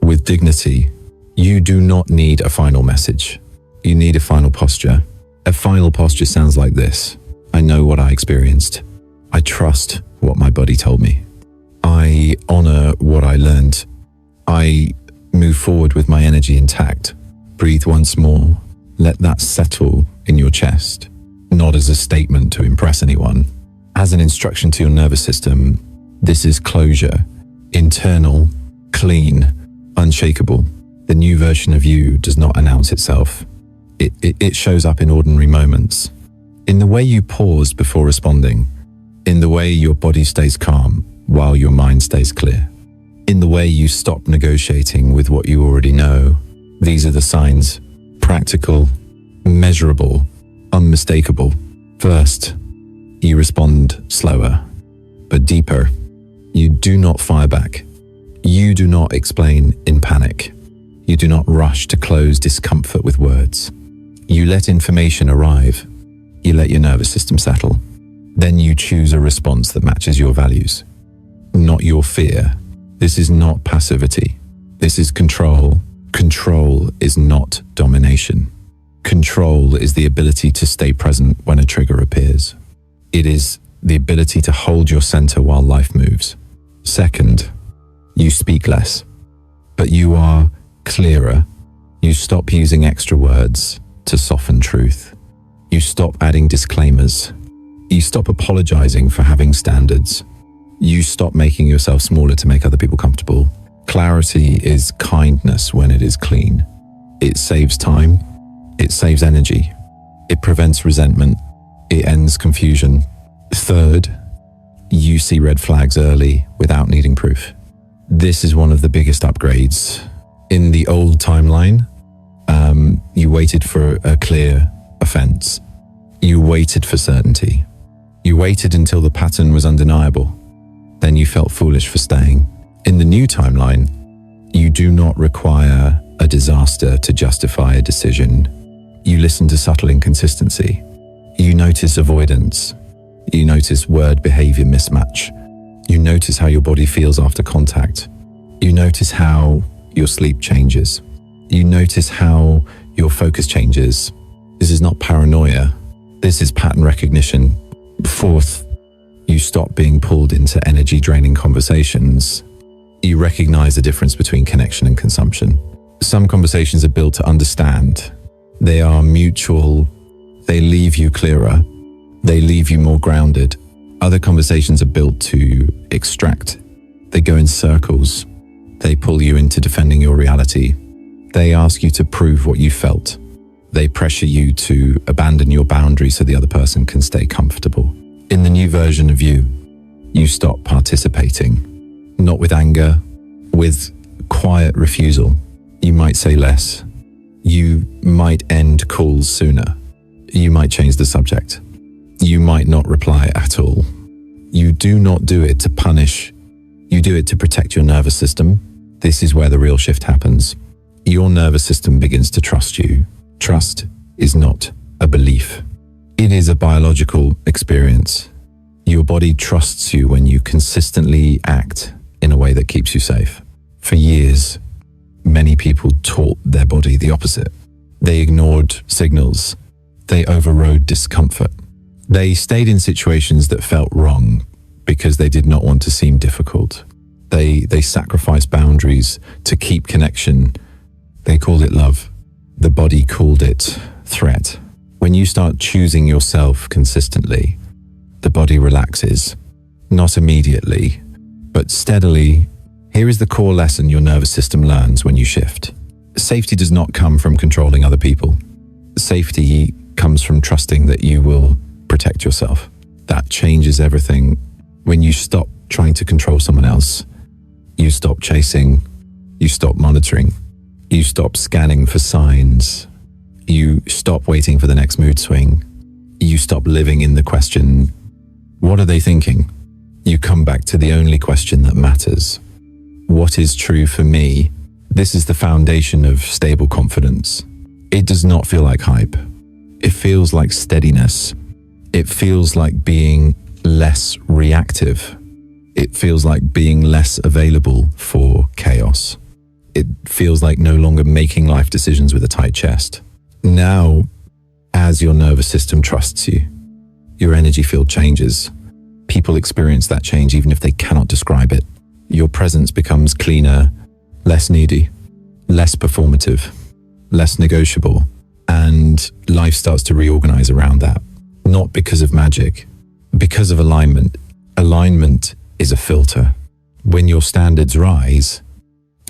with dignity. You do not need a final message. You need a final posture. A final posture sounds like this. I know what I experienced. I trust what my body told me. I honor what I learned. I move forward with my energy intact. Breathe once more. Let that settle in your chest, not as a statement to impress anyone. As an instruction to your nervous system, this is closure, internal, clean, unshakable. The new version of you does not announce itself. It shows up in ordinary moments, in the way you pause before responding, in the way your body stays calm while your mind stays clear, in the way you stop negotiating with what you already know. These are the signs: practical, measurable, unmistakable. First, you respond slower, but deeper. You do not fire back. You do not explain in panic. You do not rush to close discomfort with words. You let information arrive. You let your nervous system settle. Then you choose a response that matches your values, not your fear. This is not passivity. This is control. Control is not domination. Control is the ability to stay present when a trigger appears. It is the ability to hold your center while life moves. Second, you speak less, but you are clearer. You stop using extra words to soften truth. You stop adding disclaimers. You stop apologizing for having standards. You stop making yourself smaller to make other people comfortable. Clarity is kindness when it is clean. It saves time. It saves energy. It prevents resentment. It ends confusion. Third, you see red flags early without needing proof. This is one of the biggest upgrades. In the old timeline, you waited for a clear offense. You waited for certainty. You waited until the pattern was undeniable. Then you felt foolish for staying. In the new timeline, you do not require a disaster to justify a decision. You listen to subtle inconsistency. You notice avoidance. You notice word behavior mismatch. You notice how your body feels after contact. You notice how your sleep changes. You notice how your focus changes. This is not paranoia. This is pattern recognition. Fourth, you stop being pulled into energy-draining conversations. You recognize the difference between connection and consumption. Some conversations are built to understand. They are mutual. They leave you clearer. They leave you more grounded. Other conversations are built to extract. They go in circles. They pull you into defending your reality. They ask you to prove what you felt. They pressure you to abandon your boundaries so the other person can stay comfortable. In the new version of you, you stop participating, not with anger, with quiet refusal. You might say less. You might end calls sooner. You might change the subject. You might not reply at all. You do not do it to punish. You do it to protect your nervous system. This is where the real shift happens. Your nervous system begins to trust you. Trust is not a belief. It is a biological experience. Your body trusts you when you consistently act in a way that keeps you safe. For years, Many people taught their body the opposite. They ignored signals. They overrode discomfort. They stayed in situations that felt wrong because they did not want to seem difficult. They sacrificed boundaries to keep connection. They called it love. The body called it threat. When you start choosing yourself consistently, the body relaxes. Not immediately, but steadily. Here is the core lesson your nervous system learns when you shift. Safety does not come from controlling other people. Safety comes from trusting that you will protect yourself. That changes everything. When you stop trying to control someone else, you stop chasing, you stop monitoring, you stop scanning for signs, you stop waiting for the next mood swing, you stop living in the question, what are they thinking? You come back to the only question that matters. What is true for me? This is the foundation of stable confidence. It does not feel like hype. It feels like steadiness. It feels like being less reactive. It feels like being less available for chaos. It feels like no longer making life decisions with a tight chest. Now, as your nervous system trusts you, your energy field changes. People experience that change even if they cannot describe it. Your presence becomes cleaner, less needy, less performative, less negotiable, and life starts to reorganize around that. Not because of magic, because of alignment. Alignment is a filter. When your standards rise,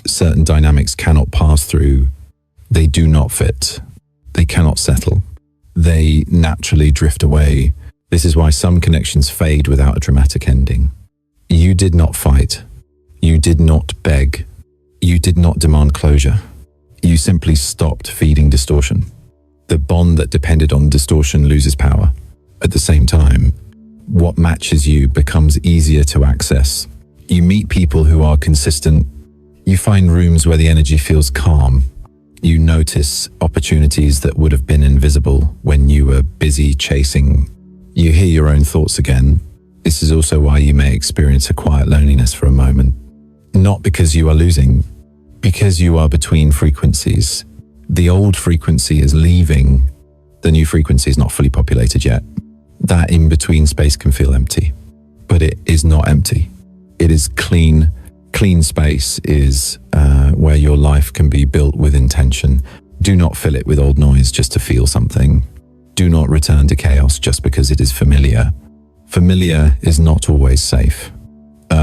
certain dynamics cannot pass through. They do not fit. They cannot settle. They naturally drift away. This is why some connections fade without a dramatic ending. You did not fight. You did not beg. You did not demand closure. You simply stopped feeding distortion. The bond that depended on distortion loses power. At the same time, what matches you becomes easier to access. You meet people who are consistent. You find rooms where the energy feels calm. You notice opportunities that would have been invisible when you were busy chasing. You hear your own thoughts again. This is also why you may experience a quiet loneliness for a moment. Not because you are losing, because you are between frequencies. The old frequency is leaving. The new frequency is not fully populated yet. That in-between space can feel empty, but it is not empty. It is clean. Clean space is where your life can be built with intention. Do not fill it with old noise just to feel something. Do not return to chaos just because it is familiar. Familiar is not always safe.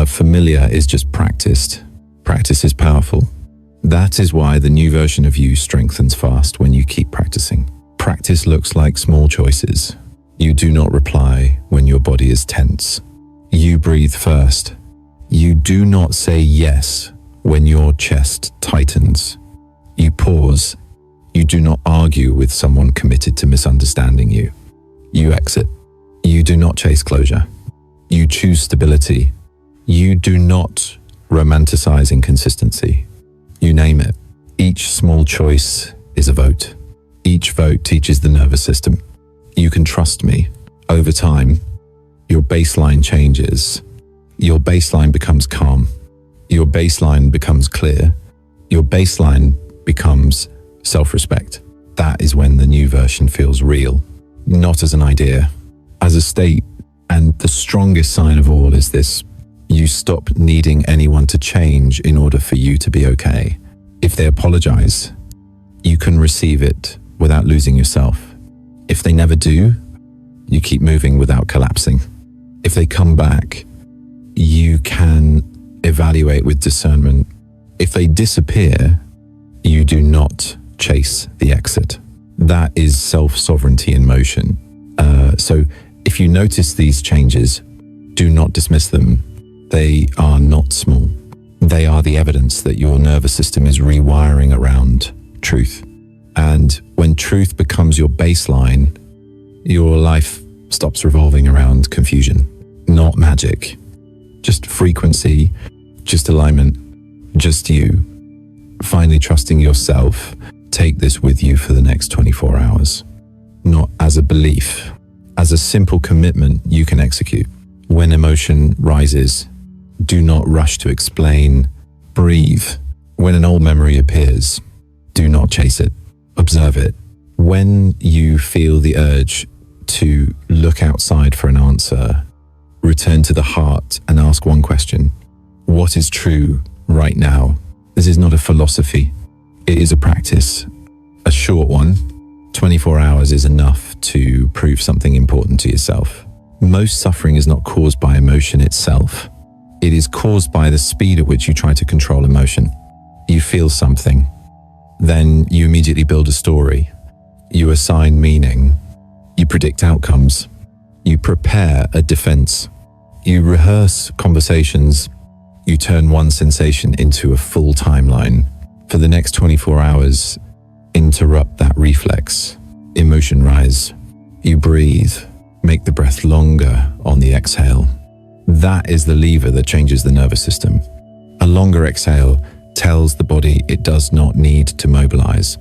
Familiar is just practiced. Practice is powerful. That is why the new version of you strengthens fast when you keep practicing. Practice looks like small choices. You do not reply when your body is tense. You breathe first. You do not say yes when your chest tightens. You pause. You do not argue with someone committed to misunderstanding you. You exit. You do not chase closure. You choose stability. You do not romanticize inconsistency. You name it. Each small choice is a vote. Each vote teaches the nervous system. You can trust me. Over time, your baseline changes. Your baseline becomes calm. Your baseline becomes clear. Your baseline becomes self-respect. That is when the new version feels real, not as an idea, as a state. And the strongest sign of all is this: you stop needing anyone to change in order for you to be okay. If they apologize, you can receive it without losing yourself. If they never do, you keep moving without collapsing. If they come back, you can evaluate with discernment. If they disappear, you do not chase the exit. That is self-sovereignty in motion. So if you notice these changes, do not dismiss them. They are not small. They are the evidence that your nervous system is rewiring around truth. And when truth becomes your baseline, your life stops revolving around confusion. Not magic, just frequency, just alignment, just you. Finally trusting yourself. Take this with you for the next 24 hours. Not as a belief, as a simple commitment you can execute. When emotion rises, do not rush to explain. Breathe. When an old memory appears, do not chase it. Observe it. When you feel the urge to look outside for an answer, return to the heart and ask one question. What is true right now? This is not a philosophy. It is a practice. A short one. 24 hours is enough to prove something important to yourself. Most suffering is not caused by emotion itself. It is caused by the speed at which you try to control emotion. You feel something, then you immediately build a story. You assign meaning. You predict outcomes. You prepare a defense. You rehearse conversations. You turn one sensation into a full timeline. For the next 24 hours, interrupt that reflex. Emotion rise. You breathe. Make the breath longer on the exhale. That is the lever that changes the nervous system. A longer exhale tells the body it does not need to mobilize.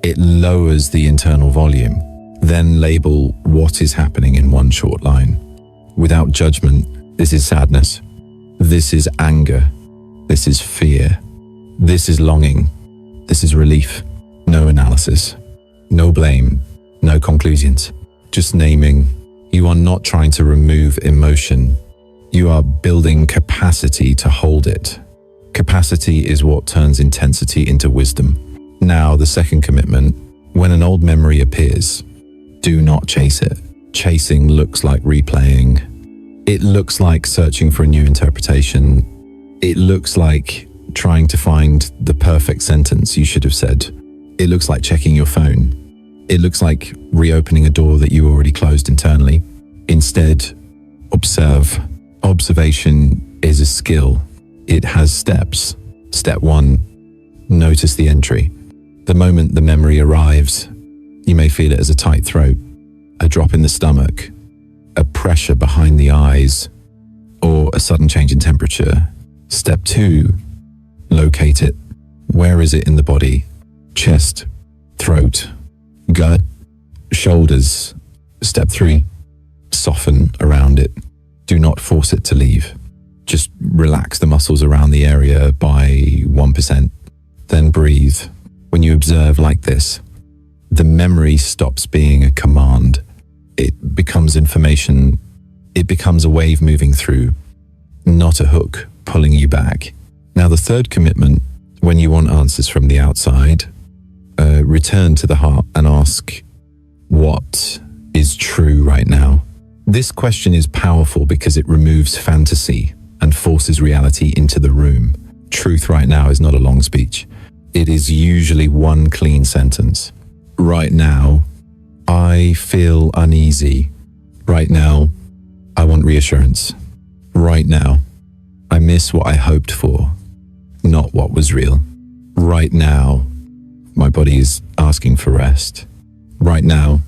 It lowers the internal volume. Then label what is happening in one short line. Without judgment, this is sadness. This is anger. This is fear. This is longing. This is relief. No analysis. No blame. No conclusions. Just naming. You are not trying to remove emotion. You are building capacity to hold it. Capacity is what turns intensity into wisdom. Now, the second commitment. When an old memory appears, do not chase it. Chasing looks like replaying. It looks like searching for a new interpretation. It looks like trying to find the perfect sentence you should have said. It looks like checking your phone. It looks like reopening a door that you already closed internally. Instead, observe. Observation is a skill. It has steps. Step 1, notice the entry. The moment the memory arrives, you may feel it as a tight throat, a drop in the stomach, a pressure behind the eyes, or a sudden change in temperature. Step 2, locate it. Where is it in the body? Chest, throat, gut, shoulders. Step 3, soften around it. Do not force it to leave. Just relax the muscles around the area by 1%. Then breathe. When you observe like this, the memory stops being a command. It becomes information. It becomes a wave moving through, not a hook pulling you back. Now, the third commitment, when you want answers from the outside, return to the heart and ask, what is true right now? This question is powerful because it removes fantasy and forces reality into the room. Truth right now is not a long speech. It is usually one clean sentence. Right now, I feel uneasy. Right now, I want reassurance. Right now, I miss what I hoped for, not what was real. Right now, my body is asking for rest. Right now,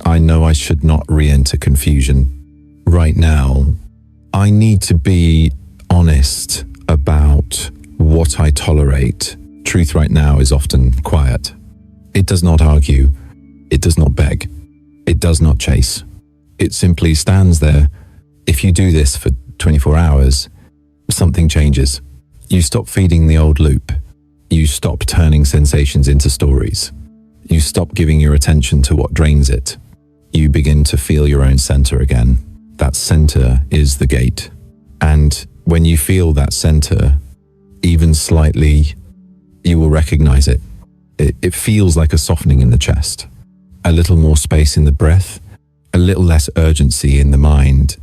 I know I should not re-enter confusion. Right now, I need to be honest about what I tolerate. Truth right now is often quiet. It does not argue. It does not beg. It does not chase. It simply stands there. If you do this for 24 hours, something changes. You stop feeding the old loop. You stop turning sensations into stories. You stop giving your attention to what drains it. You begin to feel your own center again. That center is the gate. And when you feel that center, even slightly, you will recognize it. It feels like a softening in the chest, a little more space in the breath, a little less urgency in the mind,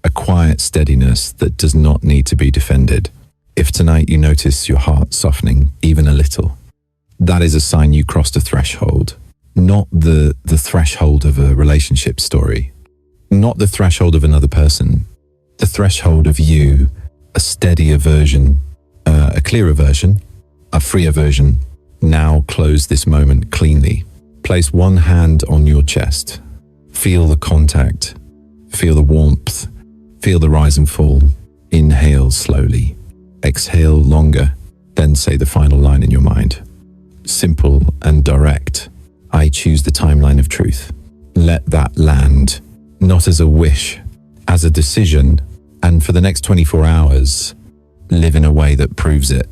a quiet steadiness that does not need to be defended. If tonight you notice your heart softening even a little, that is a sign you crossed a threshold. Not the threshold of a relationship story, not the threshold of another person, the threshold of you, a steadier version, a clearer version, a freer version. Now close this moment cleanly. Place one hand on your chest. Feel the contact, feel the warmth, feel the rise and fall. Inhale slowly, exhale longer, then say the final line in your mind. Simple and direct. I choose the timeline of truth. Let that land, not as a wish, as a decision, and for the next 24 hours, live in a way that proves it.